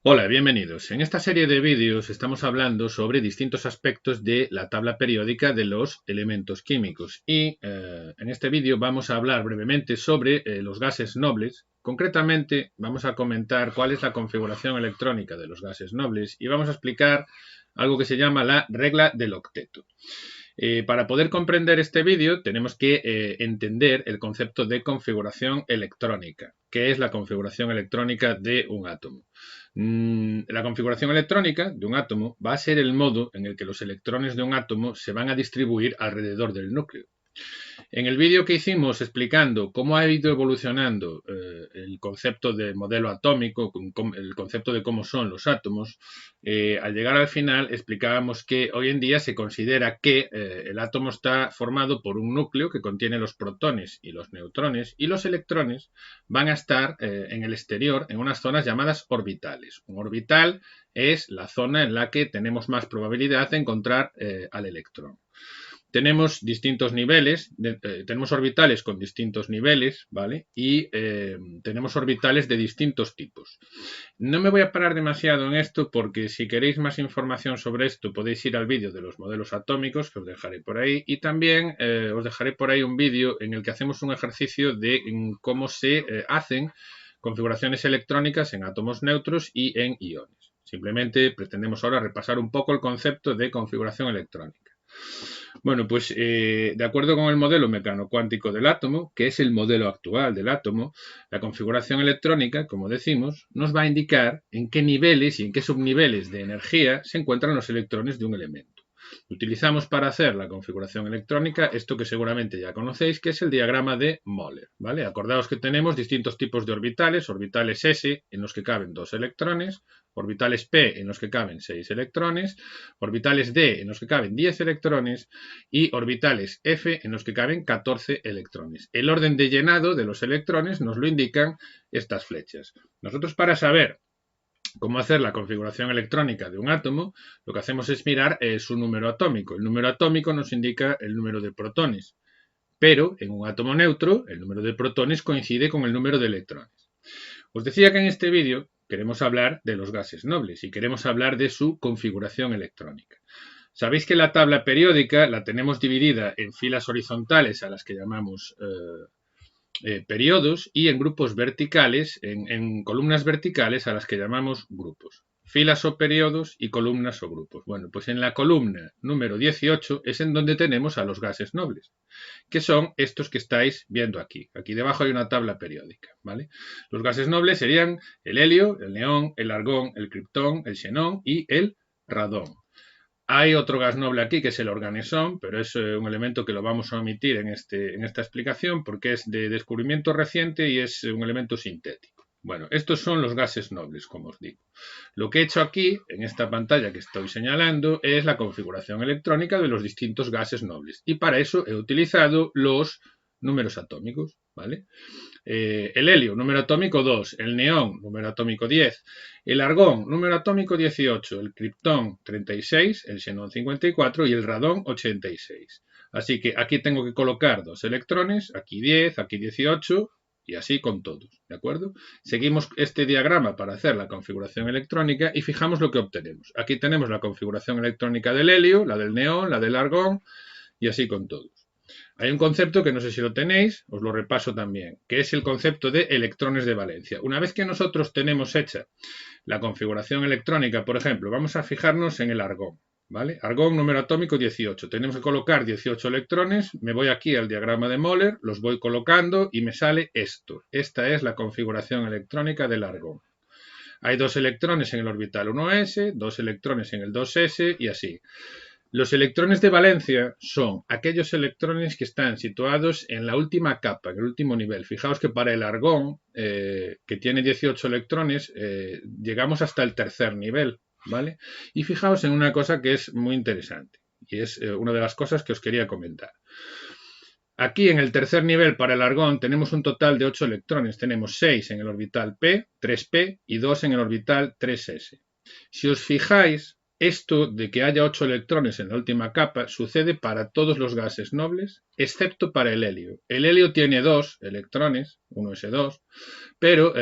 Hola, bienvenidos. En esta serie de vídeos estamos hablando sobre distintos aspectos de la tabla periódica de los elementos químicos y en este vídeo vamos a hablar brevemente sobre los gases nobles. Concretamente vamos a comentar cuál es la configuración electrónica de los gases nobles y vamos a explicar algo que se llama la regla del octeto. Para poder comprender este vídeo tenemos que entender el concepto de configuración electrónica. ¿Qué es la configuración electrónica de un átomo? La configuración electrónica de un átomo va a ser el modo en el que los electrones de un átomo se van a distribuir alrededor del núcleo. En el vídeo que hicimos explicando cómo ha ido evolucionando el concepto de modelo atómico, el concepto de cómo son los átomos, al llegar al final explicábamos que hoy en día se considera que el átomo está formado por un núcleo que contiene los protones y los neutrones y los electrones van a estar en el exterior en unas zonas llamadas orbitales. Un orbital es la zona en la que tenemos más probabilidad de encontrar al electrón. Tenemos distintos niveles, tenemos orbitales con distintos niveles, ¿vale? Y tenemos orbitales de distintos tipos. No me voy a parar demasiado en esto porque si queréis más información sobre esto podéis ir al vídeo de los modelos atómicos que os dejaré por ahí y también os dejaré por ahí un vídeo en el que hacemos un ejercicio de cómo se hacen configuraciones electrónicas en átomos neutros y en iones. Simplemente pretendemos ahora repasar un poco el concepto de configuración electrónica. Bueno, pues de acuerdo con el modelo mecano-cuántico del átomo, que es el modelo actual del átomo, la configuración electrónica, como decimos, nos va a indicar en qué niveles y en qué subniveles de energía se encuentran los electrones de un elemento. Utilizamos para hacer la configuración electrónica esto que seguramente ya conocéis, que es el diagrama de Moller, ¿vale? Acordaos que tenemos distintos tipos de orbitales, orbitales S en los que caben 2 electrones, orbitales P en los que caben 6 electrones, orbitales D en los que caben 10 electrones y orbitales F en los que caben 14 electrones. El orden de llenado de los electrones nos lo indican estas flechas. Nosotros para saber cómo hacer la configuración electrónica de un átomo, lo que hacemos es mirar su número atómico. El número atómico nos indica el número de protones, pero en un átomo neutro el número de protones coincide con el número de electrones. Os decía que en este vídeo queremos hablar de los gases nobles y queremos hablar de su configuración electrónica. Sabéis que la tabla periódica la tenemos dividida en filas horizontales a las que llamamos periodos y en grupos verticales, en columnas verticales a las que llamamos grupos. Filas o periodos y columnas o grupos. Bueno, pues en la columna número 18 es en donde tenemos a los gases nobles, que son estos que estáis viendo aquí. Aquí debajo hay una tabla periódica, ¿vale? Los gases nobles serían el helio, el neón, el argón, el criptón, el xenón y el radón. Hay otro gas noble aquí que es el organesón, pero es un elemento que lo vamos a omitir en esta explicación porque es de descubrimiento reciente y es un elemento sintético. Bueno, estos son los gases nobles, como os digo. Lo que he hecho aquí, en esta pantalla que estoy señalando, es la configuración electrónica de los distintos gases nobles. Y para eso he utilizado los números atómicos, ¿vale? El helio, número atómico 2, el neón, número atómico 10, el argón, número atómico 18, el criptón 36, el xenón 54 y el radón 86. Así que aquí tengo que colocar 2 electrones, aquí 10, aquí 18 y así con todos, ¿de acuerdo? Seguimos este diagrama para hacer la configuración electrónica y fijamos lo que obtenemos. Aquí tenemos la configuración electrónica del helio, la del neón, la del argón y así con todos. Hay un concepto que no sé si lo tenéis, os lo repaso también, que es el concepto de electrones de valencia. Una vez que nosotros tenemos hecha la configuración electrónica, por ejemplo, vamos a fijarnos en el argón, ¿vale? Argón número atómico 18. Tenemos que colocar 18 electrones, me voy aquí al diagrama de Moller, los voy colocando y me sale esto. Esta es la configuración electrónica del argón. Hay 2 electrones en el orbital 1s, 2 electrones en el 2s y así. Los electrones de valencia son aquellos electrones que están situados en la última capa, en el último nivel. Fijaos que para el argón, que tiene 18 electrones, llegamos hasta el tercer nivel, ¿vale? Y fijaos en una cosa que es muy interesante, y es una de las cosas que os quería comentar. Aquí en el tercer nivel para el argón tenemos un total de 8 electrones. Tenemos 6 en el orbital P, 3P y 2 en el orbital 3S. Si os fijáis, esto de que haya 8 electrones en la última capa sucede para todos los gases nobles, excepto para el helio. El helio tiene 2 electrones, 1s2, pero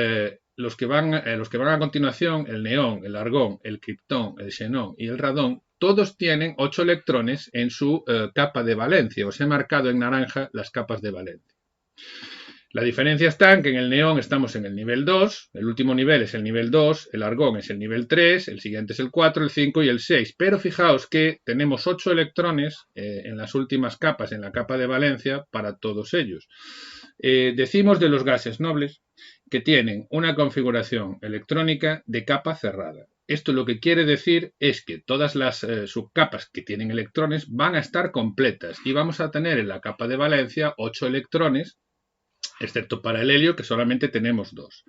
los que van a continuación, el neón, el argón, el criptón, el xenón y el radón, todos tienen 8 electrones en su capa de valencia. Os he marcado en naranja las capas de valencia. La diferencia está en que en el neón estamos en el nivel 2, el último nivel es el nivel 2, el argón es el nivel 3, el siguiente es el 4, el 5 y el 6. Pero fijaos que tenemos 8 electrones en las últimas capas, en la capa de valencia, para todos ellos. Decimos de los gases nobles que tienen una configuración electrónica de capa cerrada. Esto lo que quiere decir es que todas las subcapas que tienen electrones van a estar completas y vamos a tener en la capa de valencia 8 electrones, excepto para el helio, que solamente tenemos 2.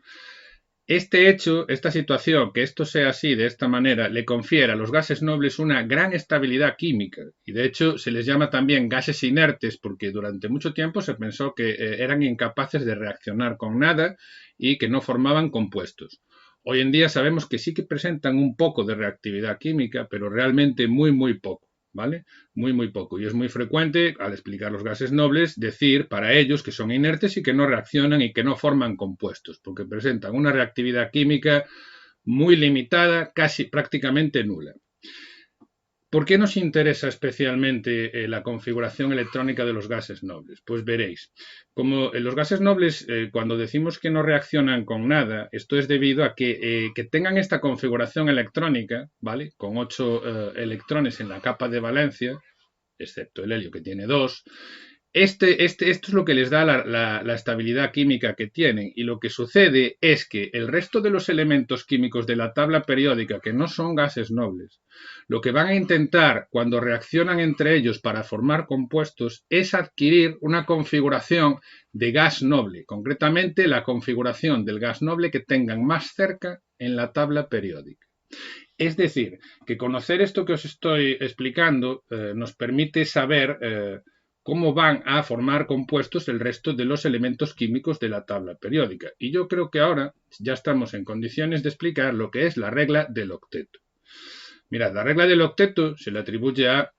Este hecho, esta situación, que esto sea así, de esta manera, le confiere a los gases nobles una gran estabilidad química. Y de hecho se les llama también gases inertes porque durante mucho tiempo se pensó que eran incapaces de reaccionar con nada y que no formaban compuestos. Hoy en día sabemos que sí que presentan un poco de reactividad química, pero realmente muy poco. ¿Vale? Muy poco. Y es muy frecuente, al explicar los gases nobles, decir para ellos que son inertes y que no reaccionan y que no forman compuestos, porque presentan una reactividad química muy limitada, casi prácticamente nula. ¿Por qué nos interesa especialmente la configuración electrónica de los gases nobles? Pues veréis, como los gases nobles, cuando decimos que no reaccionan con nada, esto es debido a que tengan esta configuración electrónica, ¿vale? Con 8 electrones en la capa de valencia, excepto el helio que tiene 2, esto es lo que les da la estabilidad química que tienen, y lo que sucede es que el resto de los elementos químicos de la tabla periódica, que no son gases nobles, lo que van a intentar cuando reaccionan entre ellos para formar compuestos es adquirir una configuración de gas noble, concretamente la configuración del gas noble que tengan más cerca en la tabla periódica. Es decir, que conocer esto que os estoy explicando nos permite saber cómo van a formar compuestos el resto de los elementos químicos de la tabla periódica. Y yo creo que ahora ya estamos en condiciones de explicar lo que es la regla del octeto. Mirad, la regla del octeto se le atribuye a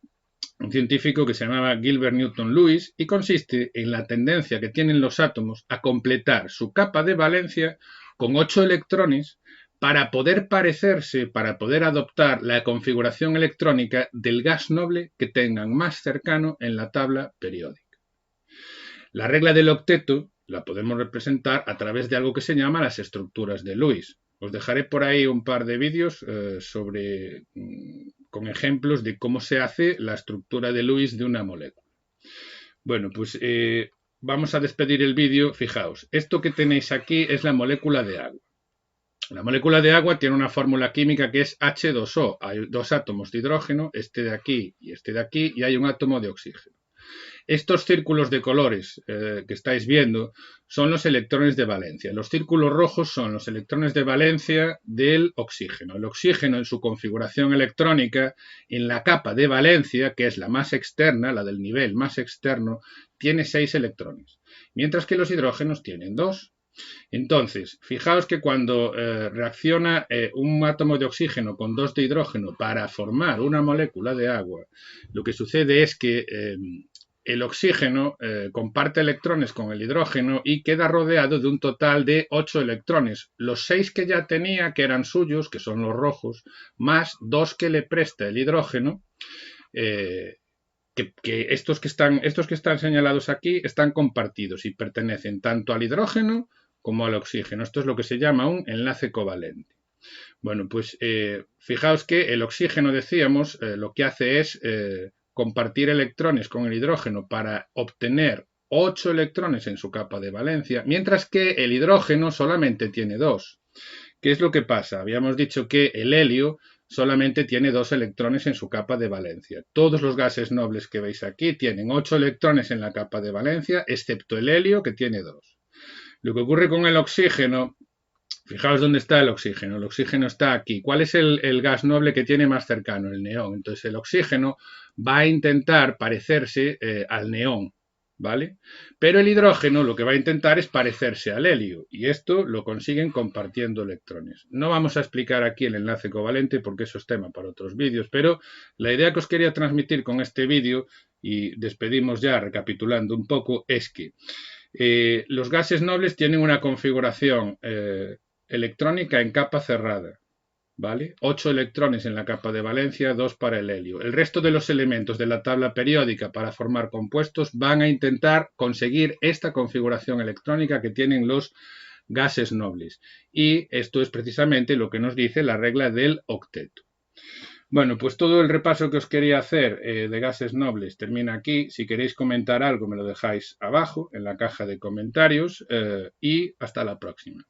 un científico que se llamaba Gilbert Newton Lewis y consiste en la tendencia que tienen los átomos a completar su capa de valencia con 8 electrones para poder parecerse, para poder adoptar la configuración electrónica del gas noble que tengan más cercano en la tabla periódica. La regla del octeto la podemos representar a través de algo que se llama las estructuras de Lewis. Os dejaré por ahí un par de vídeos con ejemplos de cómo se hace la estructura de Lewis de una molécula. Bueno, pues vamos a despedir el vídeo. Fijaos, esto que tenéis aquí es la molécula de agua. La molécula de agua tiene una fórmula química que es H2O. Hay 2 átomos de hidrógeno, este de aquí, y hay un átomo de oxígeno. Estos círculos de colores que estáis viendo son los electrones de valencia. Los círculos rojos son los electrones de valencia del oxígeno. El oxígeno en su configuración electrónica, en la capa de valencia, que es la más externa, la del nivel más externo, tiene 6 electrones, mientras que los hidrógenos tienen 2. Entonces, fijaos que cuando reacciona un átomo de oxígeno con 2 de hidrógeno para formar una molécula de agua, lo que sucede es que el oxígeno comparte electrones con el hidrógeno y queda rodeado de un total de 8 electrones. Los 6 que ya tenía, que eran suyos, que son los rojos, más 2 que le presta el hidrógeno, que estos que están señalados aquí están compartidos y pertenecen tanto al hidrógeno como al oxígeno. Esto es lo que se llama un enlace covalente. Bueno, pues fijaos que el oxígeno, decíamos, lo que hace es compartir electrones con el hidrógeno para obtener 8 electrones en su capa de valencia, mientras que el hidrógeno solamente tiene 2. ¿Qué es lo que pasa? Habíamos dicho que el helio solamente tiene 2 electrones en su capa de valencia. Todos los gases nobles que veis aquí tienen 8 electrones en la capa de valencia, excepto el helio, que tiene 2. Lo que ocurre con el oxígeno, fijaos dónde está el oxígeno. El oxígeno está aquí. ¿Cuál es el gas noble que tiene más cercano? El neón. Entonces el oxígeno va a intentar parecerse al neón, ¿vale? Pero el hidrógeno lo que va a intentar es parecerse al helio, y esto lo consiguen compartiendo electrones. No vamos a explicar aquí el enlace covalente porque eso es tema para otros vídeos, pero la idea que os quería transmitir con este vídeo, y despedimos ya recapitulando un poco, es que los gases nobles tienen una configuración electrónica en capa cerrada, ¿vale? 8 electrones en la capa de valencia, 2 para el helio. El resto de los elementos de la tabla periódica para formar compuestos van a intentar conseguir esta configuración electrónica que tienen los gases nobles. Y esto es precisamente lo que nos dice la regla del octeto. Bueno, pues todo el repaso que os quería hacer de gases nobles termina aquí. Si queréis comentar algo me lo dejáis abajo en la caja de comentarios y hasta la próxima.